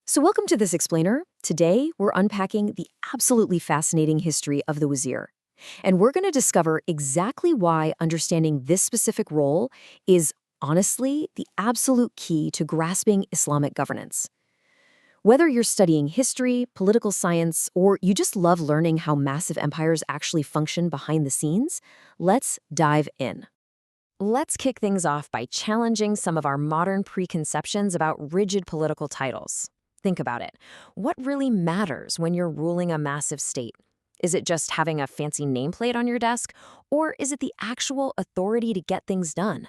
So welcome to this explainer. Today, we're unpacking the absolutely fascinating history of the wazir. And we're going to discover exactly why understanding this specific role is honestly the absolute key to grasping Islamic governance. Whether you're studying history, political science, or you just love learning how massive empires actually function behind the scenes, let's dive in. Let's kick things off by challenging some of our modern preconceptions about rigid political titles. Think about it. What really matters when you're ruling a massive state? Is it just having a fancy nameplate on your desk, or is it the actual authority to get things done?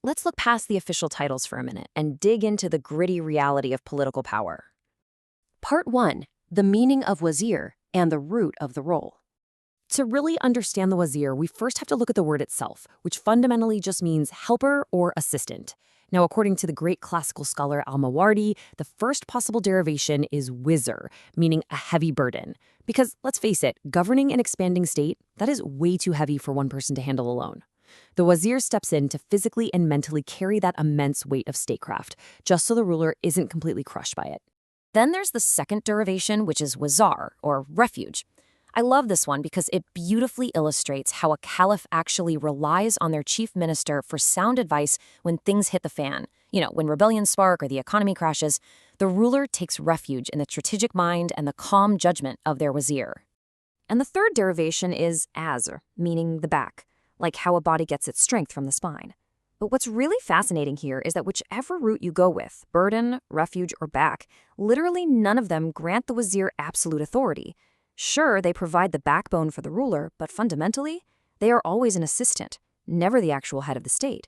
Let's look past the official titles for a minute and dig into the gritty reality of political power. Part 1. The meaning of wazir and the root of the role. To really understand the wazir, we first have to look at the word itself, which fundamentally just means helper or assistant. Now, according to the great classical scholar al-Mawardi, the first possible derivation is wizr, meaning a heavy burden. Because, let's face it, governing an expanding state, that is way too heavy for one person to handle alone. The wazir steps in to physically and mentally carry that immense weight of statecraft, just so the ruler isn't completely crushed by it. Then there's the second derivation, which is wazar, or refuge. I love this one because it beautifully illustrates how a caliph actually relies on their chief minister for sound advice when things hit the fan. When rebellions spark or the economy crashes, the ruler takes refuge in the strategic mind and the calm judgment of their wazir. And the third derivation is azr, meaning the back, like how a body gets its strength from the spine. But what's really fascinating here is that whichever route you go with, burden, refuge, or back, literally none of them grant the wazir absolute authority. Sure, they provide the backbone for the ruler, but fundamentally, they are always an assistant, never the actual head of the state.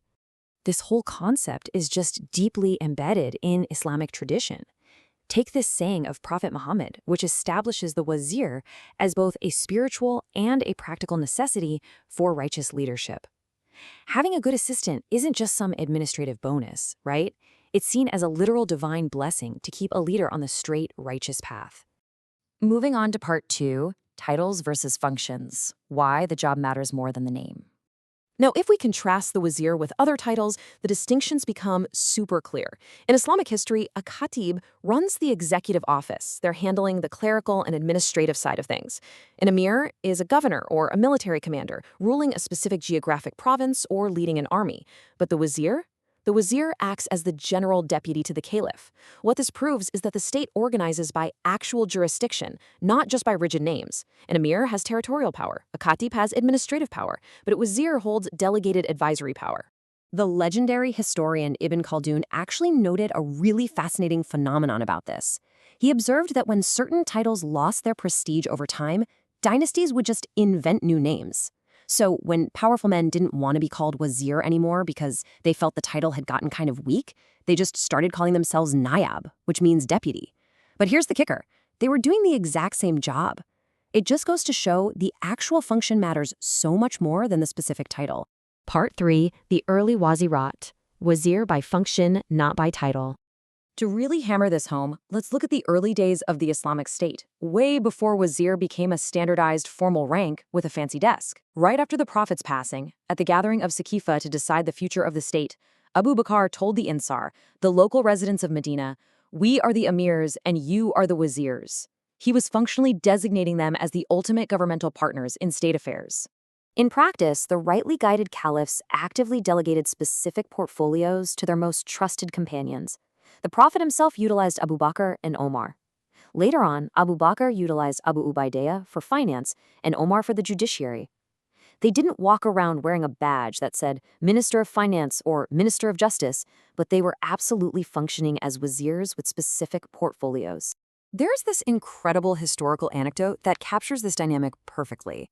This whole concept is just deeply embedded in Islamic tradition. Take this saying of Prophet Muhammad, which establishes the wazir as both a spiritual and a practical necessity for righteous leadership. Having a good assistant isn't just some administrative bonus, right? It's seen as a literal divine blessing to keep a leader on the straight, righteous path. Moving on to part 2, titles versus functions. Why the job matters more than the name. Now, if we contrast the wazir with other titles, the distinctions become super clear. In Islamic history, a khatib runs the executive office. They're handling the clerical and administrative side of things. An emir is a governor or a military commander, ruling a specific geographic province or leading an army. But the wazir? The wazir acts as the general deputy to the caliph. What this proves is that the state organizes by actual jurisdiction, not just by rigid names. An emir has territorial power, a khatib has administrative power, but a wazir holds delegated advisory power. The legendary historian Ibn Khaldun actually noted a really fascinating phenomenon about this. He observed that when certain titles lost their prestige over time, dynasties would just invent new names. So when powerful men didn't want to be called wazir anymore because they felt the title had gotten kind of weak, they just started calling themselves nayab, which means deputy. But here's the kicker. They were doing the exact same job. It just goes to show the actual function matters so much more than the specific title. Part 3, the early wazirate. Wazir by function, not by title. To really hammer this home, let's look at the early days of the Islamic State, way before wazir became a standardized formal rank with a fancy desk. Right after the Prophet's passing, at the gathering of Saqifa to decide the future of the state, Abu Bakr told the Ansar, the local residents of Medina, "We are the emirs and you are the wazirs." He was functionally designating them as the ultimate governmental partners in state affairs. In practice, the rightly guided caliphs actively delegated specific portfolios to their most trusted companions. The Prophet himself utilized Abu Bakr and Umar. Later on, Abu Bakr utilized Abu Ubaidah for finance and Umar for the judiciary. They didn't walk around wearing a badge that said Minister of Finance or Minister of Justice, but they were absolutely functioning as wazirs with specific portfolios. There's this incredible historical anecdote that captures this dynamic perfectly.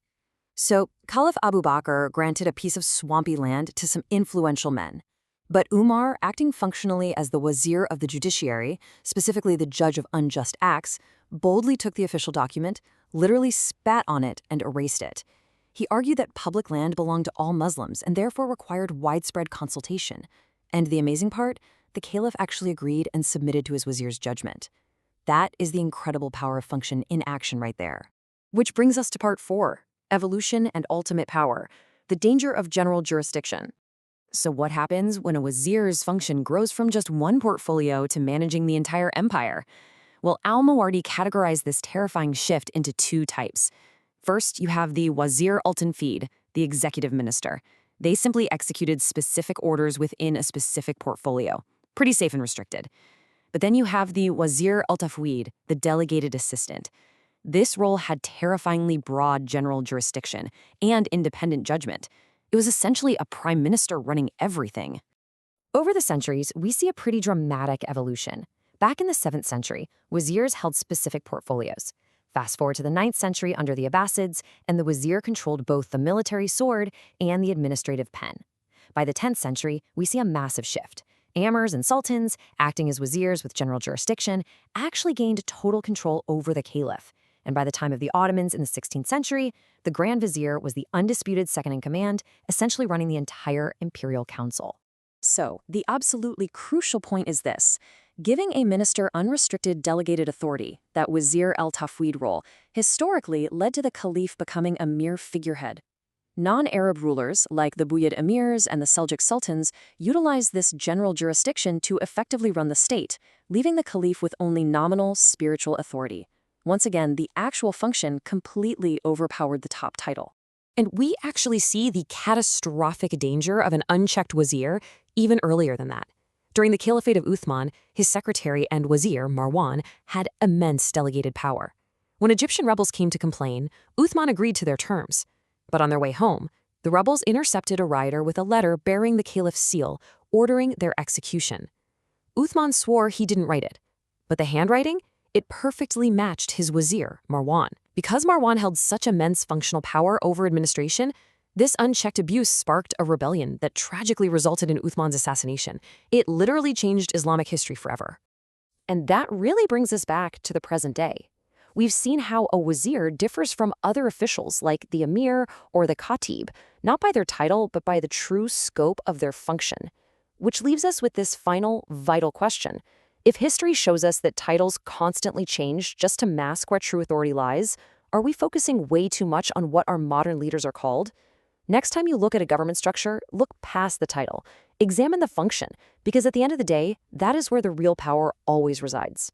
So, Caliph Abu Bakr granted a piece of swampy land to some influential men. But Umar, acting functionally as the wazir of the judiciary, specifically the judge of unjust acts, boldly took the official document, literally spat on it, and erased it. He argued that public land belonged to all Muslims and therefore required widespread consultation. And the amazing part, the caliph actually agreed and submitted to his wazir's judgment. That is the incredible power of function in action right there. Which brings us to part 4, evolution and ultimate power, the danger of general jurisdiction. So what happens when a wazir's function grows from just one portfolio to managing the entire empire? Well, al-Mawardi categorized this terrifying shift into two types. First, you have the Wazir al-Tanfid, the executive minister. They simply executed specific orders within a specific portfolio. Pretty safe and restricted. But then you have the Wazir al-Tafwid, the delegated assistant. This role had terrifyingly broad general jurisdiction and independent judgment. It was essentially a prime minister running everything. Over the centuries, we see a pretty dramatic evolution. Back in the 7th century, wazirs held specific portfolios. Fast forward to the 9th century under the Abbasids, and the wazir controlled both the military sword and the administrative pen. By the 10th century, we see a massive shift. Amirs and sultans, acting as wazirs with general jurisdiction, actually gained total control over the caliph. And by the time of the Ottomans in the 16th century, the Grand Vizier was the undisputed second-in-command, essentially running the entire imperial council. So, the absolutely crucial point is this. Giving a minister unrestricted delegated authority, that Wazir al-Tafwid role, historically led to the caliph becoming a mere figurehead. Non-Arab rulers, like the Buyid emirs and the Seljuk sultans, utilized this general jurisdiction to effectively run the state, leaving the caliph with only nominal spiritual authority. Once again, the actual function completely overpowered the top title. And we actually see the catastrophic danger of an unchecked wazir even earlier than that. During the caliphate of Uthman, his secretary and wazir, Marwan, had immense delegated power. When Egyptian rebels came to complain, Uthman agreed to their terms. But on their way home, the rebels intercepted a rider with a letter bearing the caliph's seal, ordering their execution. Uthman swore he didn't write it, but the handwriting? It perfectly matched his wazir, Marwan. Because Marwan held such immense functional power over administration, this unchecked abuse sparked a rebellion that tragically resulted in Uthman's assassination. It literally changed Islamic history forever. And that really brings us back to the present day. We've seen how a wazir differs from other officials like the emir or the khatib, not by their title, but by the true scope of their function. Which leaves us with this final, vital question. If history shows us that titles constantly change just to mask where true authority lies, are we focusing way too much on what our modern leaders are called? Next time you look at a government structure, look past the title. Examine the function, because at the end of the day, that is where the real power always resides.